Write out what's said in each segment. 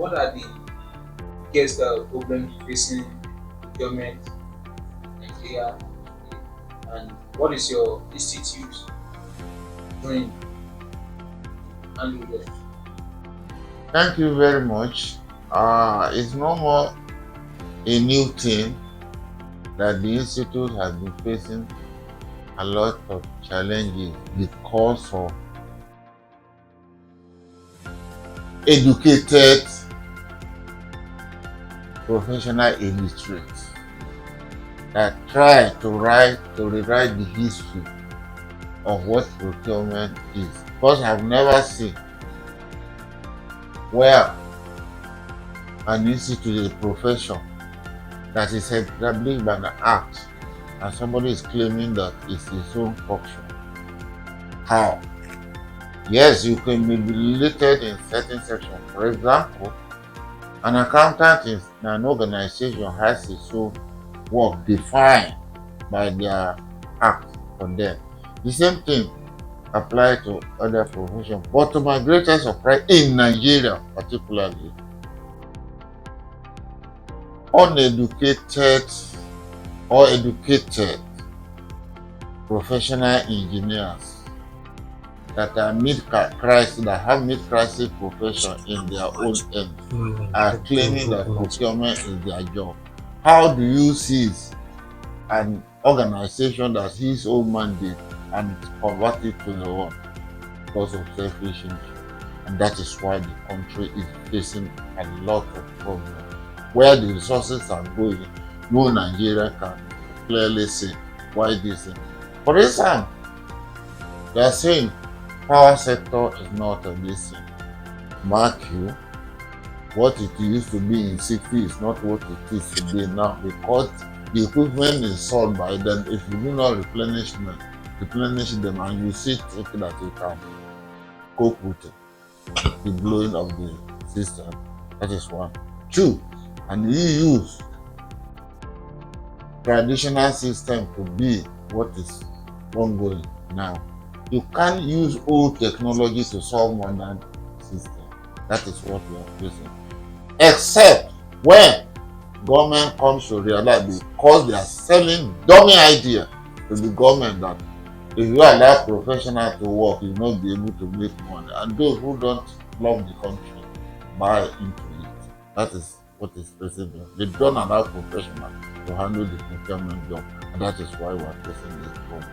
what are the biggest problems facing procurement in Nigeria, and what is your institute doing to handle them? Thank you very much. It's no more a new thing that the Institute has been facing a lot of challenges because of educated professional illiterates that try to rewrite the history of what procurement is. Because I've never seen where an institute, a profession that is established by an act, and somebody is claiming that it's his own function. How? Yes, you can be related in certain sections. For example, an accountant in an organization has its own work defined by their act for them. The same thing applies to other professions. But to my greatest surprise, in Nigeria particularly, uneducated or educated professional engineers that are mid-crisis, that have mid-crisis profession in their own end, are claiming that procurement is their job. How do you seize an organization that his own mandate and convert it to your own because of selfish interest? And that is why the country is facing a lot of problems. Where the resources are going, no Nigerian can clearly say why this is. For instance, they are saying power sector is not a blessing. Mark you, what it used to be in 60 is not what it is today now, because the equipment is sold by them. If you do not replenish them, and you see think that you can cope with the blowing of the system. That is one. Two, and you use traditional system to be what is ongoing now. You can't use old technology to solve modern system. That is what we are facing. Except when government comes to realize, because they are selling dummy idea to the government, that if you allow professionals to work, you will not be able to make money. And those who don't love the country buy into it. That is what is facing them. They don't allow professionals to handle the procurement job, and that is why we are facing this problem.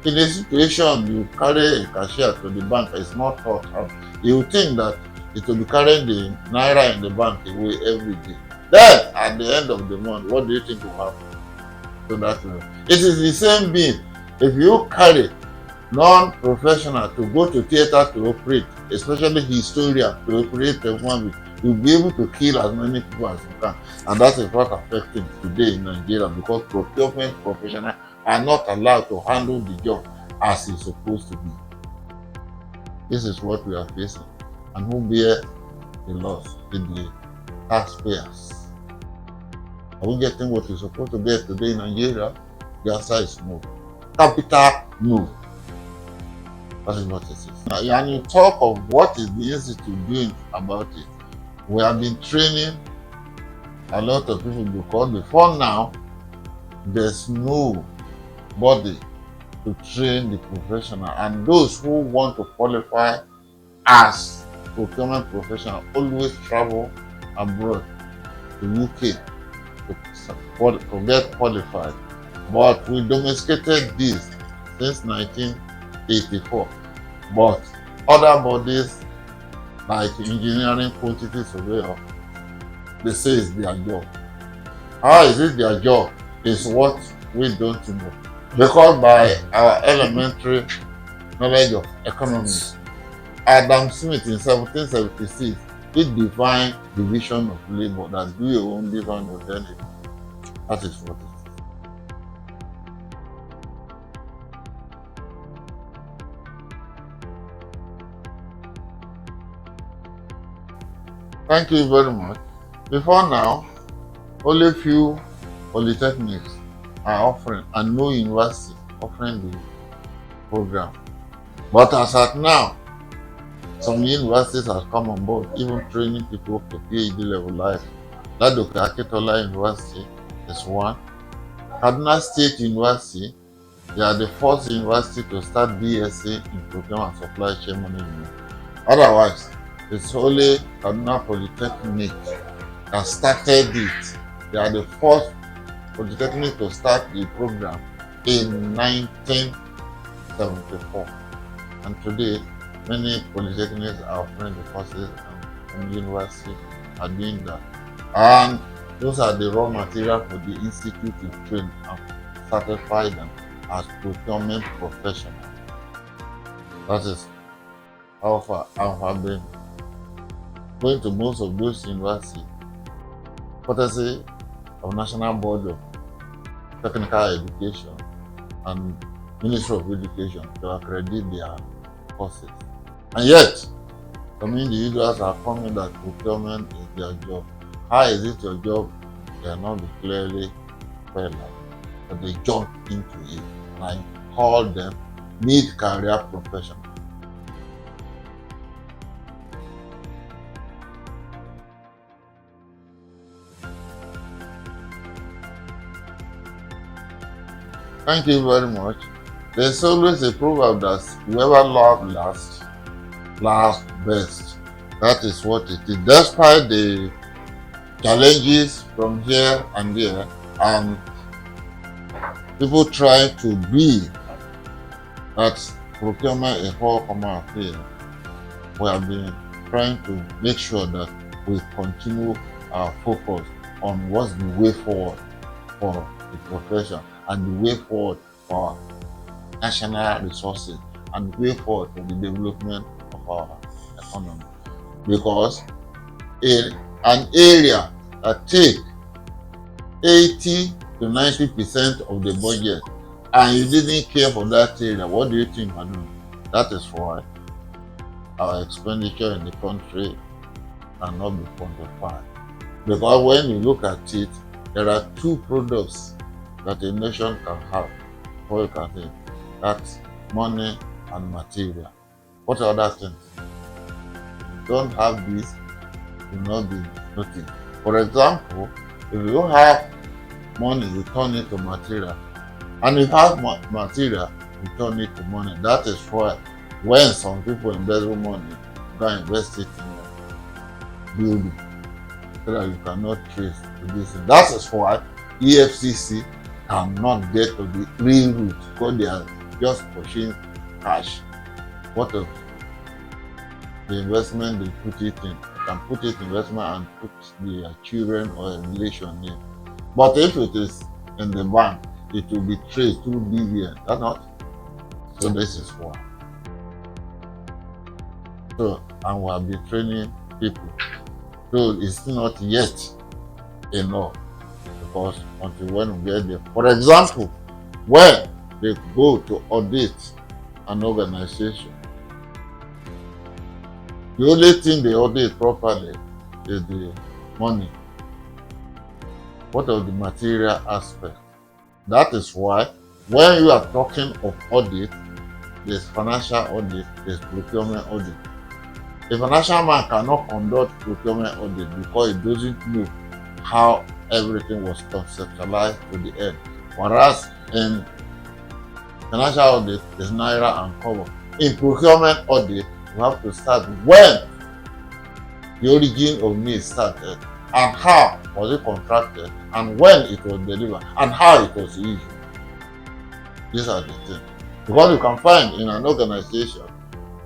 In a situation you carry a cashier to the bank, it's not thought out. You think that it will be carrying the naira in the bank away every day. Then at the end of the month, what do you think will happen to that level? It is the same being. If you carry non-professional to go to theater to operate, especially historian to operate a movie, you'll be able to kill as many people as you can. And that is what affecting today in Nigeria, because procurement professionals are not allowed to handle the job as it's supposed to be. This is what we are facing. And who bear the loss? The taxpayers. Are we getting what we're supposed to get today in Nigeria? The answer is no. Capital no. That is what it is. And you talk of what is the institute doing about it. We have been training a lot of people, because before now, there's no body to train the professional, and those who want to qualify as procurement professional always travel abroad to UK to get qualified. But we domesticated this since 1984. But other bodies like engineering quantity surveyor, they say it's their job. How is it their job? Is what we don't know. Because by our elementary knowledge of economics, Adam Smith in 1776, he defined division of labor, that do your own division of energy. That is what it is. Thank you very much. Before now, only few polytechnics are offering, and no university offering the program. But as at now, Some universities have come on board, even training people to PhD level, like Ladoke Akitola University is one. Kaduna State University, they are the first university to start BSc in Procurement and Supply Chain Management. Otherwise, it's only Kaduna Polytechnic that started it. They are the first polytechnic to start the program in 1974. And today, many polytechnics are offering the courses, and universities are doing that. And those are the raw material for the institute to train and certify them as procurement professionals. That is how far I have been going to most of those universities, courtesy of National Board of Technical Education and Ministry of Education to accredit their courses. And yet, some individuals are coming that procurement is their job. How is it your job? They are not clearly spelled out, but they jump into it. And I call them mid-career professionals. Thank you very much. There's always a proverb that whoever loves last, laughs best. That is what it is. Despite the challenges from here and there, and people try to be that procurement is all common affair, we have been trying to make sure that we continue our focus on what's the way forward for the profession and the way forward for national resources and the way forward for the development of our economy. Because in an area that takes 80 to 90% of the budget and you didn't care for that area, what do you think are doing? That is why our expenditure in the country cannot be quantified. Because when you look at it, there are two products that a nation can have before you can say that's money and material. What are other things? If you don't have this, you will not be nothing. For example, if you don't have money, you turn it to material. And if you have material, you turn it to money. That is why when some people embezzle money, you can invest it in building so that you cannot trace this. That is why EFCC cannot get to the real root because they are just pushing cash. What of the investment they put it in? They can put it in investment and put their children or a relation name. But if it is in the bank, it will be traced through BVN. That's not. So this is why. So, and we have been training people. So it's not yet enough because until when we get there. For example, when they go to audit an organization, the only thing they audit properly is the money. What of the material aspect? That is why when you are talking of audit, there's financial audit, there's procurement audit. A financial man cannot conduct procurement audit because he doesn't know how everything was conceptualized to the end. Whereas in financial audit, there's naira and cover. In procurement audit, you have to start when the origin of needs started and how was it contracted and when it was delivered and how it was issued. These are the things. Because you can find in an organization,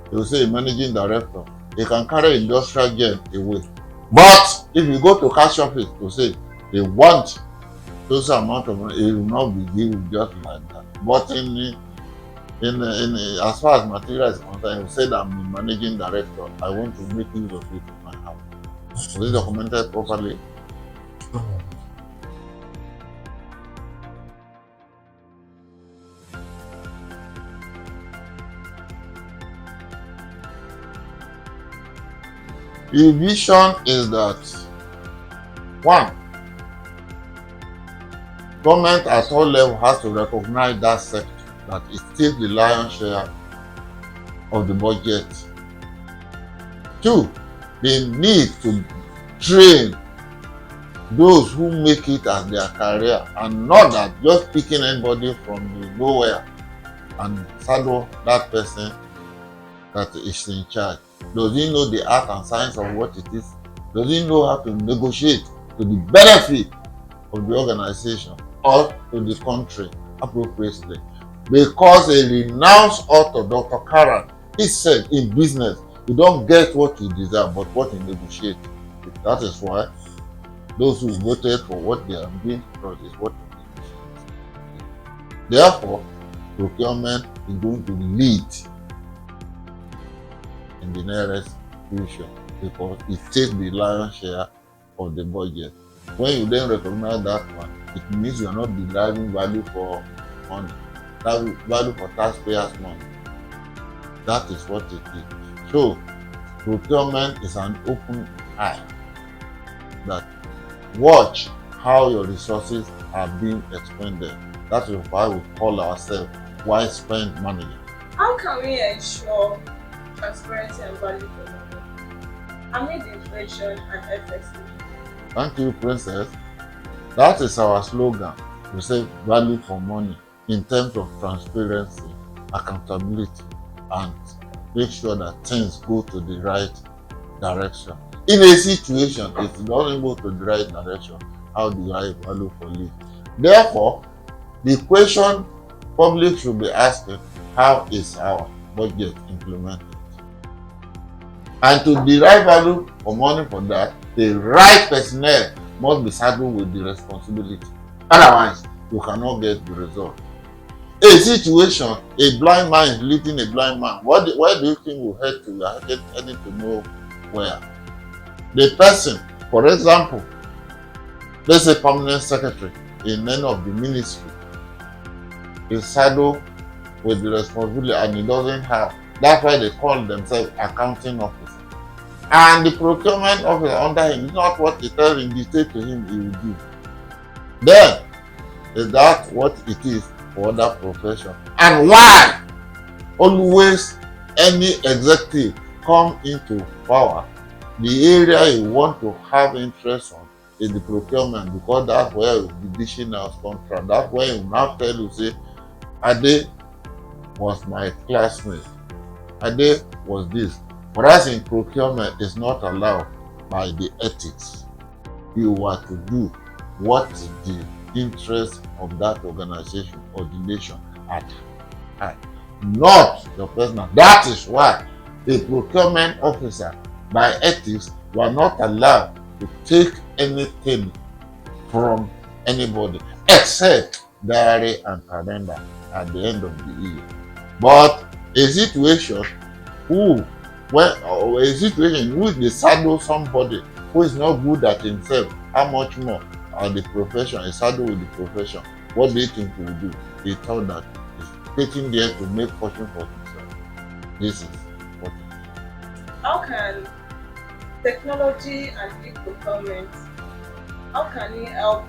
they will say a managing director, they can carry industrial gen away. But if you go to cash office to say they want those amount of money, it will not be given just like that. But in as far as material is concerned, you say that I'm the managing director, I want to make use of it in my house. Was it documented properly? The vision is that one, government at all levels has to recognize that sector, that it takes the lion's share of the budget Two, they need to train those who make it as their career, and not that just picking anybody from the nowhere and saddle that person that is in charge. Does he know the art and science of what it is? Does he know how to negotiate to the benefit of the organization or to the country appropriately? Because a renounced author, Dr. Karan, he said in business, you don't get what you deserve, but what you negotiate. That is why those who voted for what they are being taught is what you negotiate. Therefore, procurement is going to lead in the nearest future because it takes the lion's share of the budget. When you then recognize that one, it means you are not deriving value for money, value for taxpayers' money. That is what it is. So, procurement is an open eye that watch how your resources are being expended. That is why we call ourselves wise spend management. How can we ensure transparency and value for money amid inflation and FX? Thank you, Princess. That is our slogan. We say value for money in terms of transparency, accountability, and make sure that things go to the right direction. In a situation, if it doesn't go to the right direction, how do I value for it? Therefore, the question public should be asking, how is our budget implemented? And to derive value for money for that, the right personnel must be saddled with the responsibility. Otherwise, you cannot get the result. A situation, a blind man is leading a blind man. Where do you think we'll head to? We are heading to know where. The person, for example, let's say permanent secretary in any of the ministry, is saddled with the responsibility and he doesn't have. That's why they call themselves accounting officer. And the procurement officer under him is not what they tell him, dictate to him he will do. Then, is that what it is for other professions? And why always any executive come into power, the area you want to have interest on is the procurement, because that's where you'll be dishing out contract. That's where you now tell you, say, Ade was my classmate, Ade was this. Whereas in procurement, it's not allowed by the ethics. You are to do what the interest of that organization or the nation at heart, not your personal. That is why a procurement officer, by ethics, you are not allowed to take anything from anybody except diary and calendar at the end of the year. But a situation a situation in which they saddle somebody who is not good at himself, how much more at the profession, a saddle with the profession, what do you think he will do? He thought that he's taking there to make fortune for himself. This is what it is. How can technology and e-procurement, how can it help